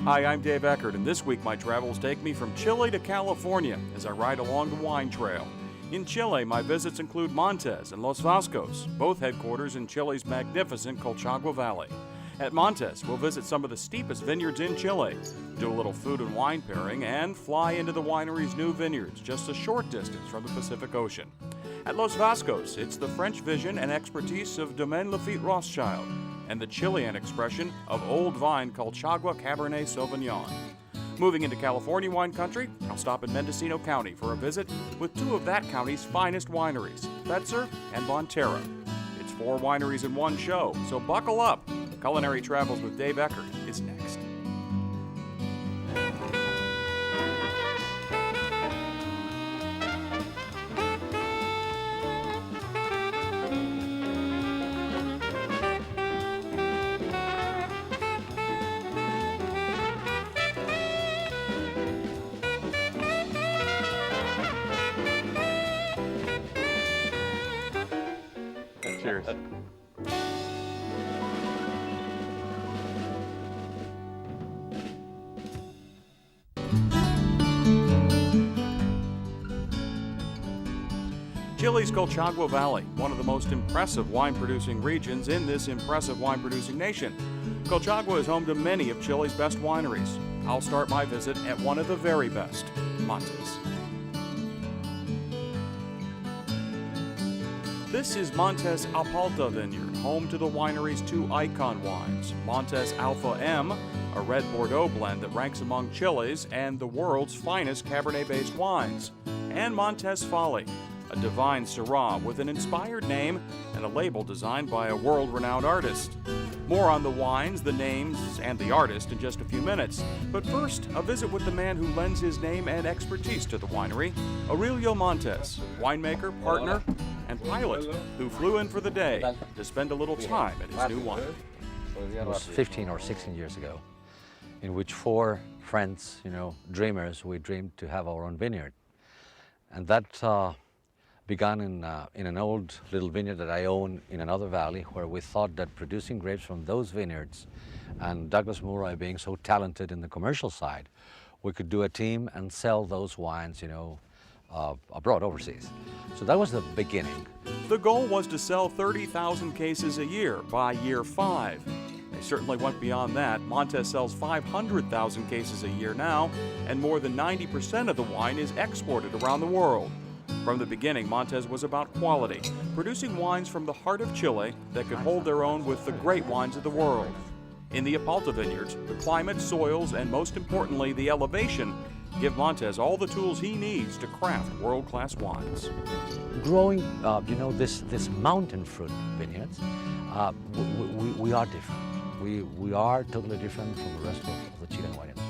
Hi, I'm Dave Eckert, and this week my travels take me from Chile to California as I ride along the wine trail. In Chile, my visits include Montes and Los Vascos, both headquarters in Chile's magnificent Colchagua Valley. At Montes, we'll visit some of the steepest vineyards in Chile, do a little food and wine pairing, and fly into the winery's new vineyards just a short distance from the Pacific Ocean. At Los Vascos, it's the French vision and expertise of Domaine Lafite Rothschild and the Chilean expression of old vine Colchagua Cabernet Sauvignon. Moving into California wine country, I'll stop in Mendocino County for a visit with two of that county's finest wineries, Fetzer and Bonterra. It's 4 wineries in one show, so buckle up. Culinary Travels with Dave Eckert is next. Cheers. Chile's Colchagua Valley, one of the most impressive wine-producing regions in this impressive wine-producing nation. Colchagua is home to many of Chile's best wineries. I'll start my visit at one of the very best, Montes. This is Montes Apalta Vineyard, home to the winery's 2 icon wines, Montes Alpha M, a red Bordeaux blend that ranks among Chile's and the world's finest Cabernet-based wines, and Montes Folly, a divine Syrah with an inspired name and a label designed by a world-renowned artist. More on the wines, the names, and the artist in just a few minutes. But first, a visit with the man who lends his name and expertise to the winery, Aurelio Montes, winemaker, partner, and pilot, who flew in for the day to spend a little time at his new winery. It was 15 or 16 years ago, in which 4 friends, dreamers, we dreamed to have our own vineyard. And that began in an old little vineyard that I own in another valley, where we thought that producing grapes from those vineyards, and Douglas Murray being so talented in the commercial side, we could do a team and sell those wines, abroad, overseas. So that was the beginning. The goal was to sell 30,000 cases a year by year 5. They certainly went beyond that. Montes sells 500,000 cases a year now, and more than 90% of the wine is exported around the world. From the beginning, Montes was about quality, producing wines from the heart of Chile that could hold their own with the great wines of the world. In the Apalta vineyards, the climate, soils, and most importantly, the elevation give Montes all the tools he needs to craft world-class wines. Growing, this mountain fruit vineyards, we are different. We are totally different from the rest of the Chilean wine industry.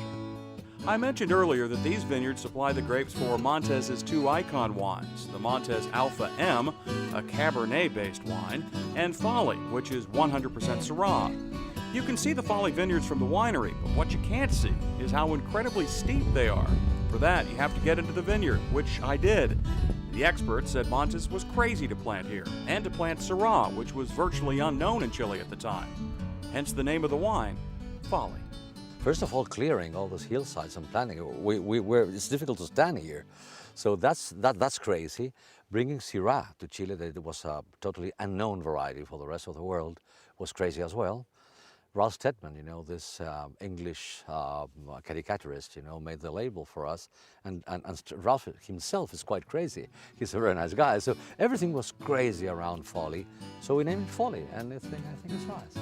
I mentioned earlier that these vineyards supply the grapes for Montes' 2 icon wines, the Montes Alpha M, a Cabernet-based wine, and Folly, which is 100% Syrah. You can see the Folly vineyards from the winery, but what you can't see is how incredibly steep they are. For that, you have to get into the vineyard, which I did. The experts said Montes was crazy to plant here, and to plant Syrah, which was virtually unknown in Chile at the time. Hence the name of the wine, Folly. First of all, clearing all those hillsides and planting. It's difficult to stand here. So that's crazy. Bringing Syrah to Chile, that was a totally unknown variety for the rest of the world, was crazy as well. Ralph Steadman, this English caricaturist, made the label for us. And Ralph himself is quite crazy. He's a very nice guy. So everything was crazy around Folly. So we named it Folly, and I think it's nice.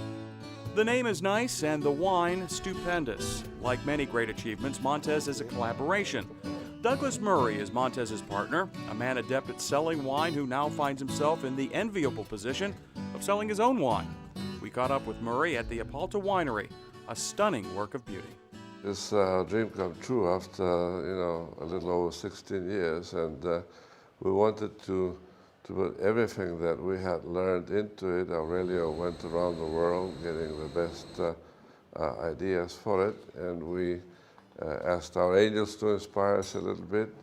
The name is nice and the wine stupendous. Like many great achievements, Montes is a collaboration. Douglas Murray is Montes' partner, a man adept at selling wine who now finds himself in the enviable position of selling his own wine. We caught up with Murray at the Apalta Winery, a stunning work of beauty. This dream come true after, a little over 16 years, and we wanted to put everything that we had learned into it. Aurelio went around the world getting the best ideas for it, and we asked our angels to inspire us a little bit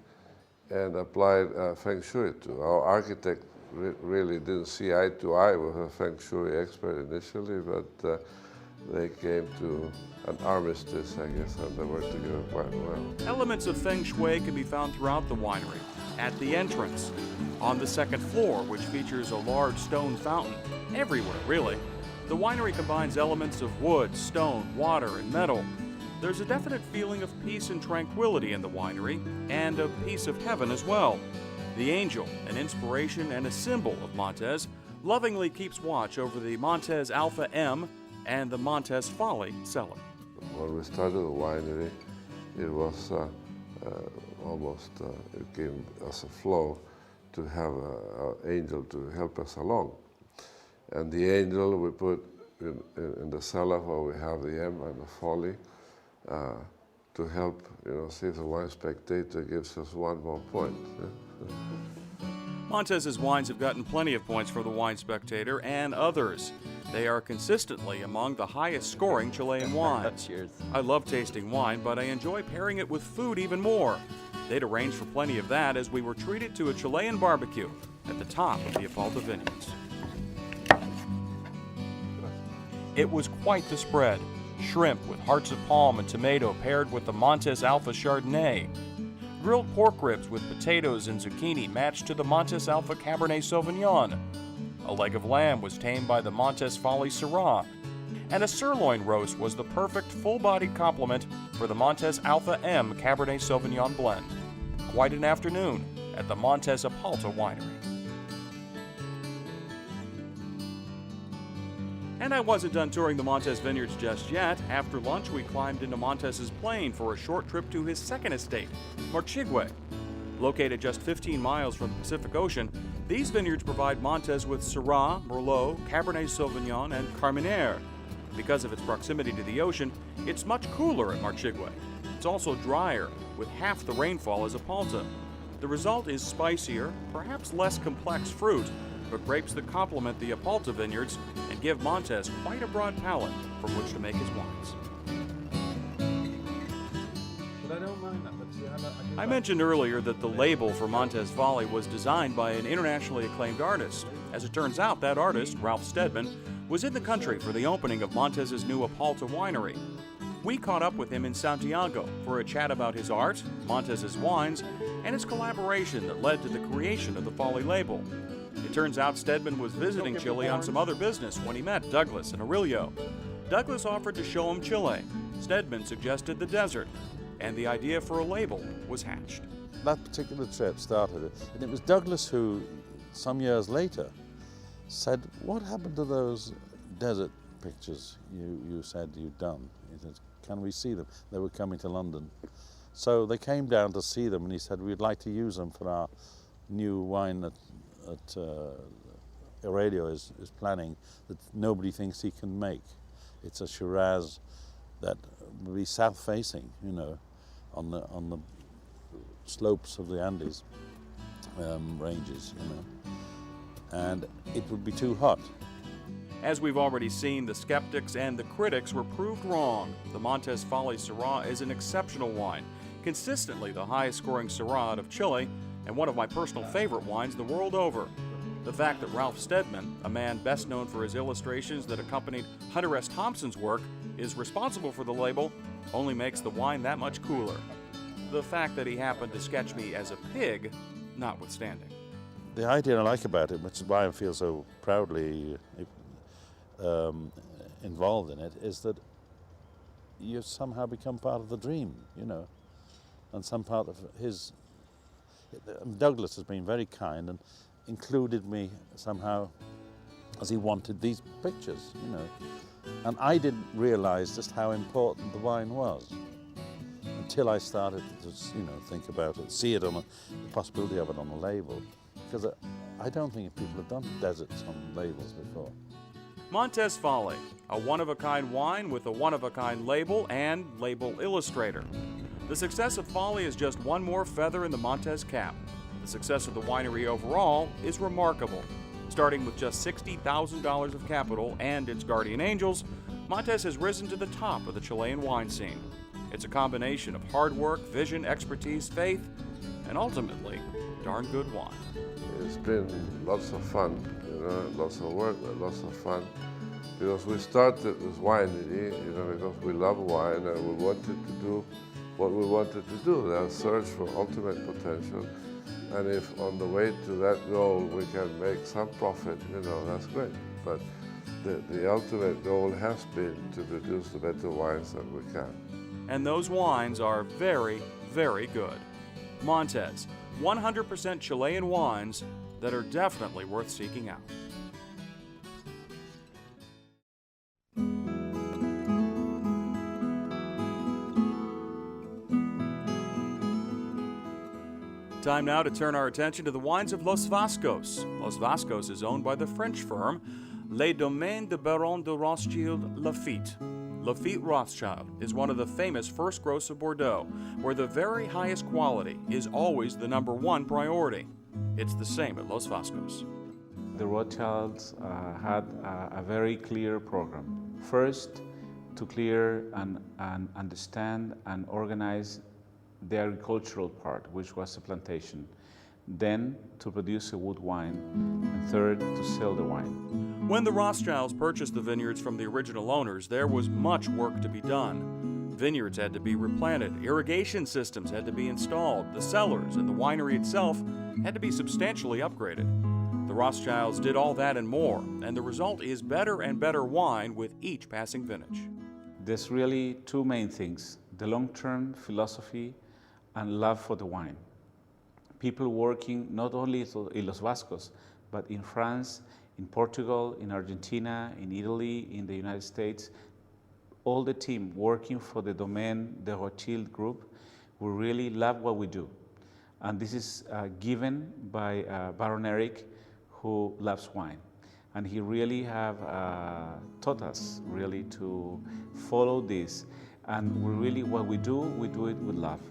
and applied Feng Shui to. Our architect really didn't see eye to eye with a Feng Shui expert initially, but they came to an armistice, I guess, and they worked together quite well. Elements of feng shui can be found throughout the winery. At the entrance, on the second floor, which features a large stone fountain, everywhere really. The winery combines elements of wood, stone, water, and metal. There's a definite feeling of peace and tranquility in the winery, and a piece of heaven as well. The angel, an inspiration and a symbol of Montes, lovingly keeps watch over the Montes Alpha M and the Montes Folly cellar. When we started the winery, it was it gave us a flow to have an angel to help us along. And the angel we put in the cellar where we have the M and the Folly to help, see if the wine spectator gives us one more point. Montes's wines have gotten plenty of points for the Wine Spectator and others. They are consistently among the highest scoring Chilean wines. Cheers. I love tasting wine, but I enjoy pairing it with food even more. They'd arranged for plenty of that as we were treated to a Chilean barbecue at the top of the Apalta Vineyards. It was quite the spread. Shrimp with hearts of palm and tomato paired with the Montes Alpha Chardonnay. Grilled pork ribs with potatoes and zucchini matched to the Montes Alpha Cabernet Sauvignon. A leg of lamb was tamed by the Montes Folly Syrah. And a sirloin roast was the perfect full-bodied complement for the Montes Alpha M Cabernet Sauvignon blend. Quite an afternoon at the Montes Apalta Winery. And I wasn't done touring the Montes vineyards just yet. After lunch, we climbed into Montes's plane for a short trip to his second estate, Marchigüe. Located just 15 miles from the Pacific Ocean, these vineyards provide Montes with Syrah, Merlot, Cabernet Sauvignon, and Carmenere. Because of its proximity to the ocean, it's much cooler at Marchigüe. It's also drier, with half the rainfall as Apalta. The result is spicier, perhaps less complex fruit, but grapes that complement the Apalta vineyards and give Montes quite a broad palate from which to make his wines. I mentioned earlier that the label for Montes Folly was designed by an internationally acclaimed artist. As it turns out, that artist, Ralph Steadman, was in the country for the opening of Montes's new Apalta winery. We caught up with him in Santiago for a chat about his art, Montes's wines, and his collaboration that led to the creation of the Folly label. It turns out Steadman was visiting Chile on some other business when he met Douglas in Aurelio. Douglas offered to show him Chile. Steadman suggested the desert, and the idea for a label was hatched. That particular trip started it, and it was Douglas who, some years later, said, "What happened to those desert pictures you said you'd done?" He said, "Can we see them?" They were coming to London. So they came down to see them, and he said, "We'd like to use them for our new wine that Aurelio is planning that nobody thinks he can make. It's a Shiraz that will be south-facing, on the slopes of the Andes ranges, and it would be too hot." As we've already seen, the skeptics and the critics were proved wrong. The Montes Folly Syrah is an exceptional wine, consistently the highest scoring Syrah out of Chile, and one of my personal favorite wines the world over. The fact that Ralph Steadman, a man best known for his illustrations that accompanied Hunter S. Thompson's work, is responsible for the label only makes the wine that much cooler. The fact that he happened to sketch me as a pig, notwithstanding. The idea I like about it, which is why I feel so proudly involved in it, is that you somehow become part of the dream, and some part of his. Douglas has been very kind and included me somehow as he wanted these pictures, And I didn't realize just how important the wine was until I started to, think about it, see it on the possibility of it on the label, because I don't think people have done deserts on labels before. Montes Folly, a one-of-a-kind wine with a one-of-a-kind label and label illustrator. The success of Folly is just one more feather in the Montes cap. The success of the winery overall is remarkable. Starting with just $60,000 of capital and its guardian angels, Montes has risen to the top of the Chilean wine scene. It's a combination of hard work, vision, expertise, faith, and ultimately, darn good wine. It's been lots of fun, lots of work, but lots of fun. because we started with winery, because we love wine and we wanted to do what we wanted to do, that search for ultimate potential. And if on the way to that goal we can make some profit, that's great. But the ultimate goal has been to produce the better wines that we can. And those wines are very, very good. Montes, 100% Chilean wines that are definitely worth seeking out. Time now to turn our attention to the wines of Los Vascos. Los Vascos is owned by the French firm Les Domaines de Baron de Rothschild Lafite. Lafite Rothschild is one of the famous first grows of Bordeaux, where the very highest quality is always the #1 priority. It's the same at Los Vascos. The Rothschilds had a very clear program. First, to clear and understand and organize the agricultural part, which was the plantation. Then, to produce a wood wine. And third, to sell the wine. When the Rothschilds purchased the vineyards from the original owners, there was much work to be done. Vineyards had to be replanted, irrigation systems had to be installed, the cellars and the winery itself had to be substantially upgraded. The Rothschilds did all that and more, and the result is better and better wine with each passing vintage. There's really two main things: the long-term philosophy and love for the wine. People working not only in Los Vascos, but in France, in Portugal, in Argentina, in Italy, in the United States, all the team working for the Domaine de Rothschild group, we really love what we do. And this is given by Baron Eric, who loves wine. And he really have taught us really to follow this. And what we do it with love.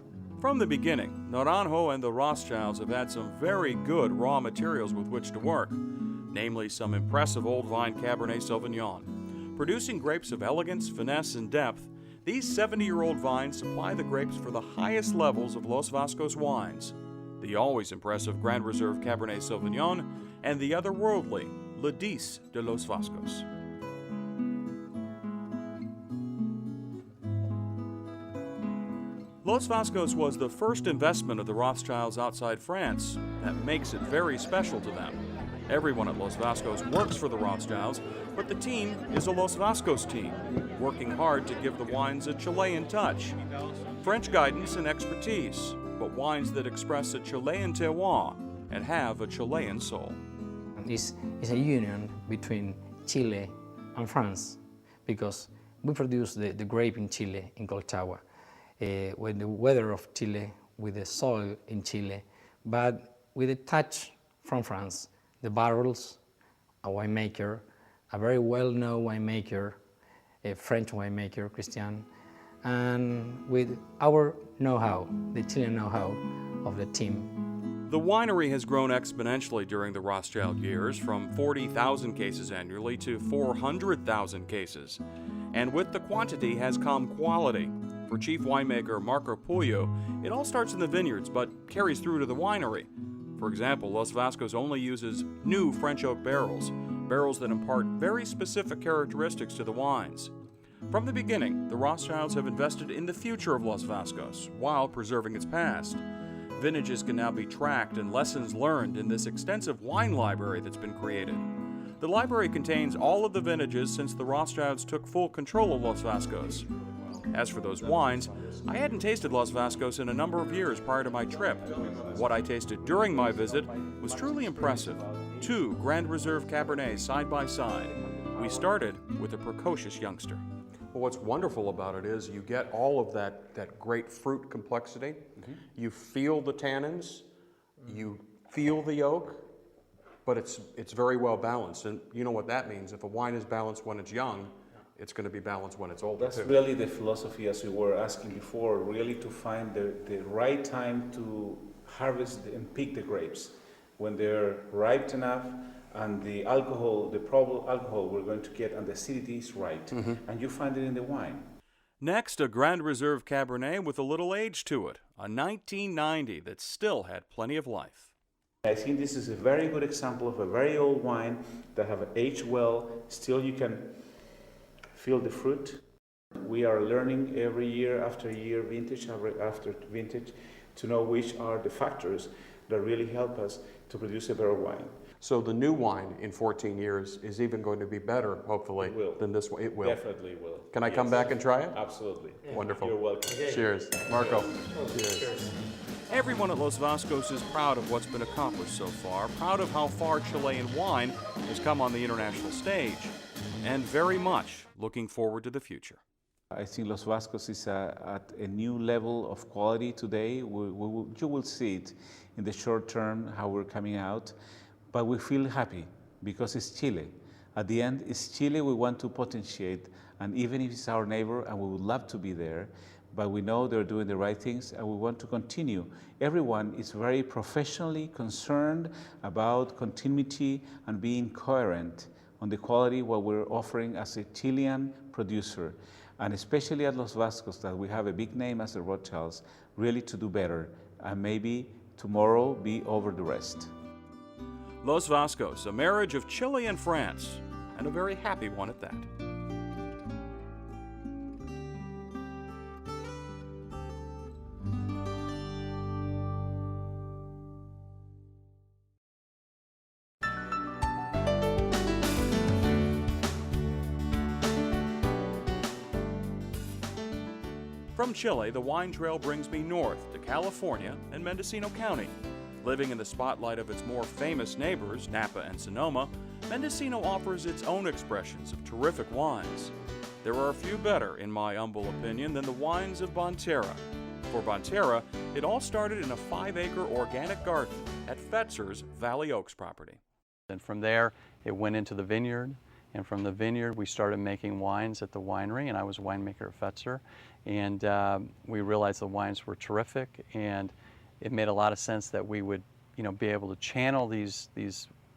From the beginning, Naranjo and the Rothschilds have had some very good raw materials with which to work, namely some impressive old vine Cabernet Sauvignon. Producing grapes of elegance, finesse, and depth, these 70-year-old vines supply the grapes for the highest levels of Los Vascos wines: the always impressive Grand Reserve Cabernet Sauvignon and the otherworldly Le 10 de Los Vascos. Los Vascos was the first investment of the Rothschilds outside France. That makes it very special to them. Everyone at Los Vascos works for the Rothschilds, but the team is a Los Vascos team, working hard to give the wines a Chilean touch. French guidance and expertise, but wines that express a Chilean terroir and have a Chilean soul. It's a union between Chile and France, because we produce the grape in Chile, in Colchagua, with the weather of Chile, with the soil in Chile, but with a touch from France. The barrels, a winemaker, a very well-known winemaker, a French winemaker, Christian, and with our know-how, the Chilean know-how of the team. The winery has grown exponentially during the Rothschild years, from 40,000 cases annually to 400,000 cases. And with the quantity has come quality. For chief winemaker Marco Puyo, it all starts in the vineyards but carries through to the winery. For example, Los Vascos only uses new French oak barrels, barrels that impart very specific characteristics to the wines. From the beginning, the Rothschilds have invested in the future of Los Vascos while preserving its past. Vintages can now be tracked and lessons learned in this extensive wine library that's been created. The library contains all of the vintages since the Rothschilds took full control of Los Vascos. As for those wines, I hadn't tasted Los Vascos in a number of years prior to my trip. What I tasted during my visit was truly impressive. 2 Grand Reserve Cabernets side by side. We started with a precocious youngster. Well, what's wonderful about it is you get all of that great fruit complexity. Mm-hmm. You feel the tannins, you feel the oak, but it's very well balanced. And you know what that means. If a wine is balanced when it's young, it's going to be balanced when it's older. That's too. really the philosophy, as we were asking before, really to find the right time to harvest and pick the grapes. When they're ripe enough and the alcohol, the probable alcohol we're going to get and the acidity is right. Mm-hmm. And you find it in the wine. Next, a Grand Reserve Cabernet with a little age to it, a 1990 that still had plenty of life. I think this is a very good example of a very old wine that have aged well. Still you can feel the fruit. We are learning every year after year, vintage after vintage, to know which are the factors that really help us to produce a better wine. So the new wine in 14 years is even going to be better, hopefully, It will. than this one. It will. Definitely will. Can I come back and try it? Absolutely. Wonderful. You're welcome. Cheers. Marco. Cheers. Everyone at Los Vascos is proud of what's been accomplished so far, proud of how far Chilean wine has come on the international stage, and very much looking forward to the future. I think Los Vascos is at a new level of quality today. You will see it in the short term, how we're coming out, but we feel happy because it's Chile. At the end, it's Chile we want to potentiate, and even if it's our neighbor and we would love to be there, but we know they're doing the right things and we want to continue. Everyone is very professionally concerned about continuity and being coherent on the quality what we're offering as a Chilean producer. And especially at Los Vascos, that we have a big name as the Rothschilds, really to do better, and maybe tomorrow be over the rest. Los Vascos, a marriage of Chile and France, and a very happy one at that. From Chile, the wine trail brings me north to California and Mendocino County. Living in the spotlight of its more famous neighbors, Napa and Sonoma, Mendocino offers its own expressions of terrific wines. There are a few better, in my humble opinion, than the wines of Bonterra. For Bonterra, it all started in a 5-acre organic garden at Fetzer's Valley Oaks property. And from there, it went into the vineyard. And from the vineyard, we started making wines at the winery, and I was a winemaker at Fetzer. And we realized the wines were terrific, and it made a lot of sense that we would, be able to channel these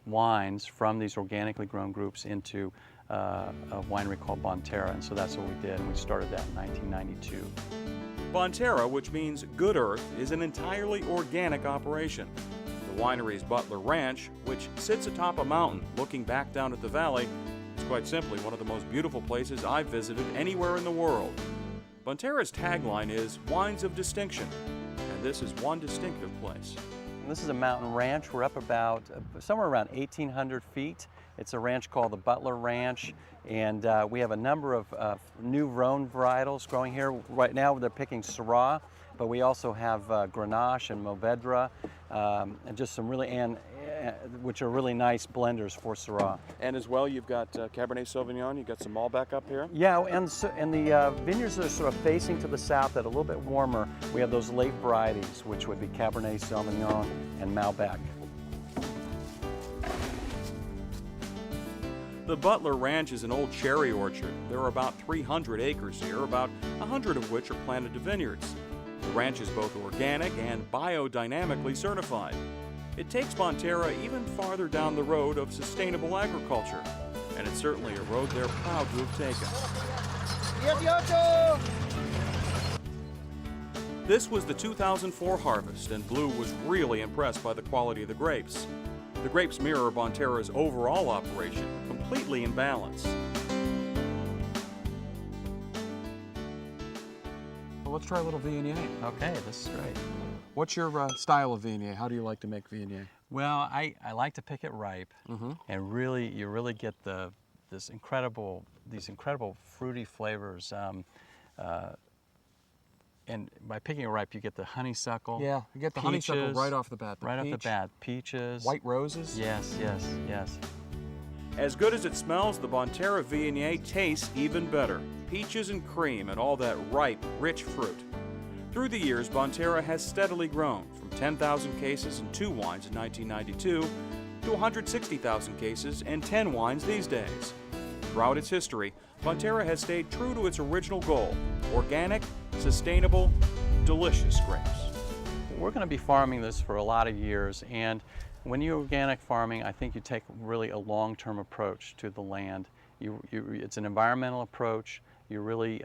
wines from these organically grown groups into a winery called Bonterra, and so that's what we did, and we started that in 1992. Bonterra, which means good earth, is an entirely organic operation. The winery's Butler Ranch, which sits atop a mountain looking back down at the valley, is quite simply one of the most beautiful places I've visited anywhere in the world. Bonterra's tagline is Wines of Distinction, and this is one distinctive place. This is a mountain ranch. We're up about somewhere around 1,800 feet. It's a ranch called the Butler Ranch, and we have a number of new Rhone varietals growing here. Right now they're picking Syrah, but we also have Grenache and Mourvedre, and just some really, which are really nice blenders for Syrah. And as well, you've got Cabernet Sauvignon, you've got some Malbec up here. Yeah, and the vineyards that are sort of facing to the south that are a little bit warmer, we have those late varieties, which would be Cabernet Sauvignon and Malbec. The Butler Ranch is an old cherry orchard. There are about 300 acres here, about 100 of which are planted to vineyards. The ranch is both organic and biodynamically certified. It takes Bonterra even farther down the road of sustainable agriculture, and it's certainly a road they're proud to have taken. This was the 2004 harvest, and Blue was really impressed by the quality of the grapes. The grapes mirror Bonterra's overall operation, completely in balance. Well, let's try a little Viognier. Okay, this is great. What's your style of Viognier? How do you like to make Viognier? Well, I like to pick it ripe, and you really get these incredible fruity flavors. And by picking it ripe, you get the honeysuckle. Yeah, you get the honeysuckle right off the bat. Right off the bat, peaches. White roses. Yes. As good as it smells, the Bonterra Viognier tastes even better. Peaches and cream and all that ripe, rich fruit. Through the years, Bonterra has steadily grown from 10,000 cases and 2 wines in 1992 to 160,000 cases and 10 wines these days. Throughout its history, Bonterra has stayed true to its original goal: organic, sustainable, delicious grapes. We're going to be farming this for a lot of years, and when you're organic farming, I think you take really a long-term approach to the land. It's an environmental approach. You really,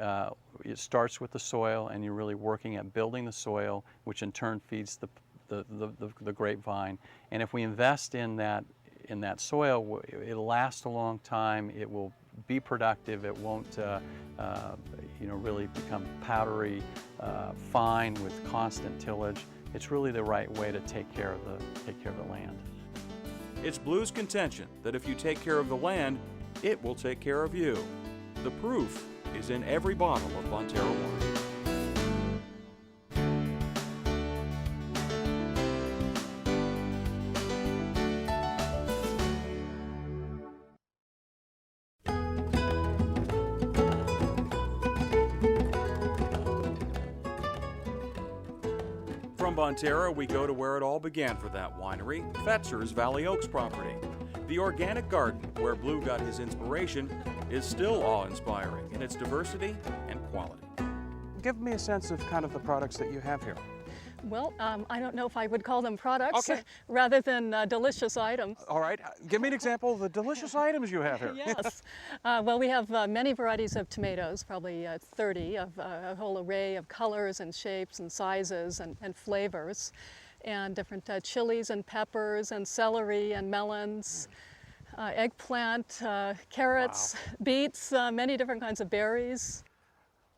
it starts with the soil, and you're really working at building the soil, which in turn feeds the grapevine. And if we invest in that soil, it'll last a long time. It will be productive. It won't really become powdery, fine with constant tillage. It's really the right way to take care of the land. It's Blue's contention that if you take care of the land, it will take care of you. The proof is in every bottle of Bonterra wine. From Bonterra, we go to where it all began for that winery, Fetzer's Valley Oaks property. The organic garden where Blue got his inspiration is still awe-inspiring in its diversity and quality. Give me a sense of kind of the products that you have here. Well, I don't know if I would call them products Okay. rather than delicious items. All right, give me an example of the delicious items you have here. Yes. Well, we have many varieties of tomatoes, probably 30, of a whole array of colors and shapes and sizes and flavors, and different chilies and peppers and celery and melons, eggplant, carrots, beets, many different kinds of berries.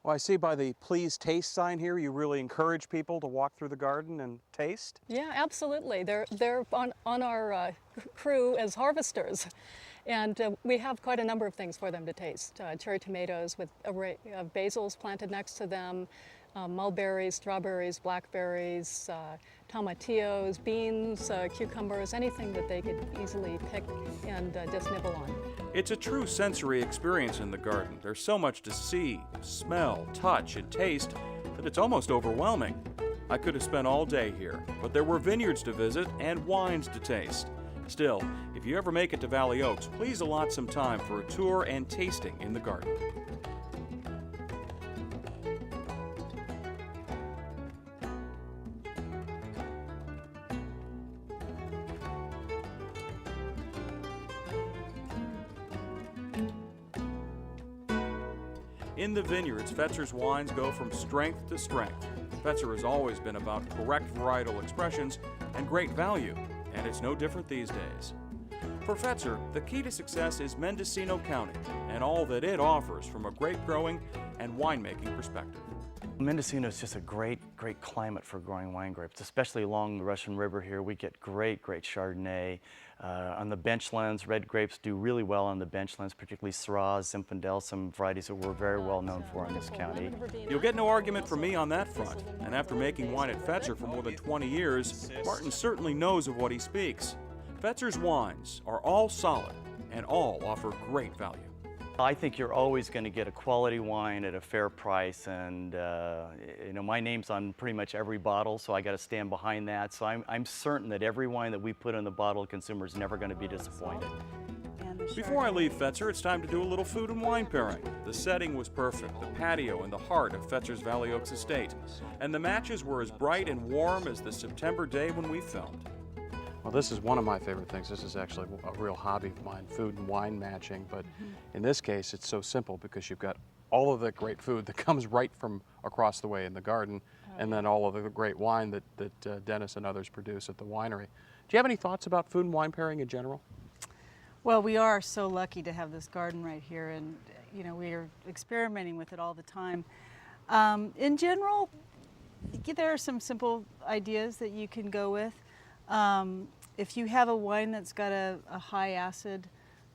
Well, I see by the please taste sign here, you really encourage people to walk through the garden and taste. Yeah, absolutely. They're on our crew as harvesters. And we have quite a number of things for them to taste. Cherry tomatoes with array of basils planted next to them, mulberries, strawberries, blackberries, tomatillos, beans, cucumbers, anything that they could easily pick and just nibble on. It's a true sensory experience in the garden. There's so much to see, smell, touch, and taste that it's almost overwhelming. I could have spent all day here, but there were vineyards to visit and wines to taste. Still, if you ever make it to Valley Oaks, please allot some time for a tour and tasting in the garden. In the vineyards, Fetzer's wines go from strength to strength. Fetzer has always been about correct varietal expressions and great value, and it's no different these days. For Fetzer, the key to success is Mendocino County and all that it offers from a grape growing and winemaking perspective. Mendocino is just a great climate for growing wine grapes, especially along the Russian River here. We get great Chardonnay. On the benchlands, red grapes do really well on the benchlands, particularly Syrah, Zinfandel, some varieties that we're very well known for in this county. You'll get no argument from me on that front, and after making wine at Fetzer for more than 20 years, Martin certainly knows of what he speaks. Fetzer's wines are all solid and all offer great value. I think you're always going to get a quality wine at a fair price, and my name's on pretty much every bottle, so I got to stand behind that. So I'm certain that every wine that we put in the bottle, the consumer is never going to be disappointed. Before I leave Fetzer, it's time to do a little food and wine pairing. The setting was perfect, the patio in the heart of Fetzer's Valley Oaks estate, and the matches were as bright and warm as the September day when we filmed. Well, this is one of my favorite things. This is actually a real hobby of mine, food and wine matching. But in this case, it's so simple because you've got all of the great food that comes right from across the way in the garden, and then all of the great wine that Dennis and others produce at the winery. Do you have any thoughts about food and wine pairing in general? Well, we are so lucky to have this garden right here, and we are experimenting with it all the time. In general, there are some simple ideas that you can go with. If you have a wine that's got a high acid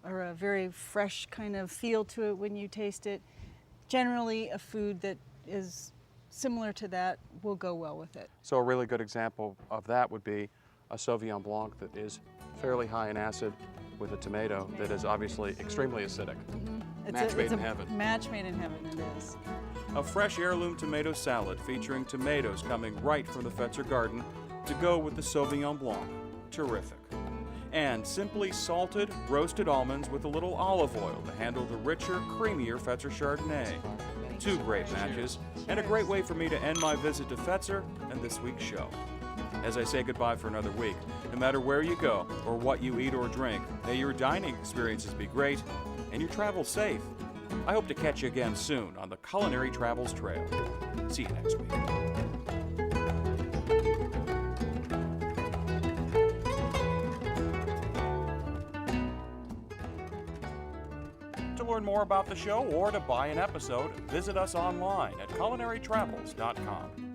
or a very fresh kind of feel to it when you taste it, generally a food that is similar to that will go well with it. So a really good example of that would be a Sauvignon Blanc that is fairly high in acid with a tomato that is obviously extremely acidic. Match made in heaven. Match made in heaven, it is. A fresh heirloom tomato salad featuring tomatoes coming right from the Fetzer garden to go with the Sauvignon Blanc. Terrific. And simply salted, roasted almonds with a little olive oil to handle the richer, creamier Fetzer Chardonnay. Two great matches, and a great way for me to end my visit to Fetzer and this week's show. As I say goodbye for another week, no matter where you go or what you eat or drink, may your dining experiences be great and your travels safe. I hope to catch you again soon on the Culinary Travels Trail. See you next week. To learn more about the show or to buy an episode, visit us online at culinarytravels.com.